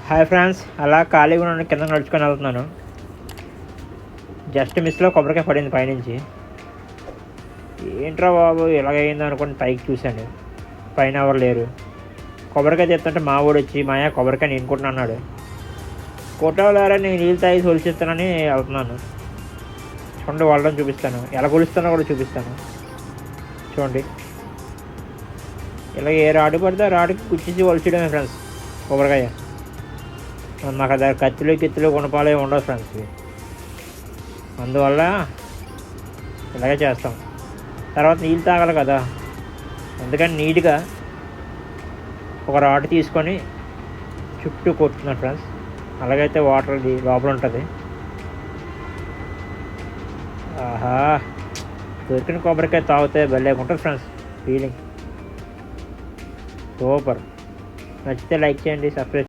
Hi friends, అలా ఖాళీగా ఉన్న కింద నడుచుకొని వెళ్తున్నాను. జస్ట్ మిస్లో కొబ్బరికాయ పడింది పైనుంచి. ఏంట్రా బాబు ఇలాగైంది అనుకుని పైకి చూశాను. పైన ఎవరు లేరు. కొబ్బరికాయ తెస్తుంటే మా వాడు వచ్చి మాయా కొబ్బరికాయ నేను కొట్టిన అన్నాడు. కొట్టవలేరా, నేను నీళ్ళు తాగి సొలిచిస్తానని వెళ్తున్నాను. చూడండి, వాళ్ళని చూపిస్తాను, ఎలా కొలుస్తానో కూడా చూపిస్తాను. చూడండి, ఇలా ఏ రాడు పడితే ఆ రాడుకి కుచ్చేసి వలిచడమే ఫ్రెండ్స్ కొబ్బరికాయ. మాకు దగ్గర కత్తులు గిత్తులు గుణపాలు ఉండవు ఫ్రెండ్స్. అందువల్ల ఇలాగే చేస్తాం. తర్వాత నీళ్ళు తాగాలి కదా, అందుకని నీట్గా ఒక రాడ్ తీసుకొని చుట్టూ కొట్టుతున్నాను ఫ్రెండ్స్. అలాగైతే వాటర్ లోపల ఉంటుంది. ఆహా, దొరికిన కొబ్బరికాయ తాగితే భలేకుంటుంది ఫ్రెండ్స్ ఫీలింగ్. సూపర్. నచ్చితే లైక్ చేయండి, సబ్స్క్రైబ్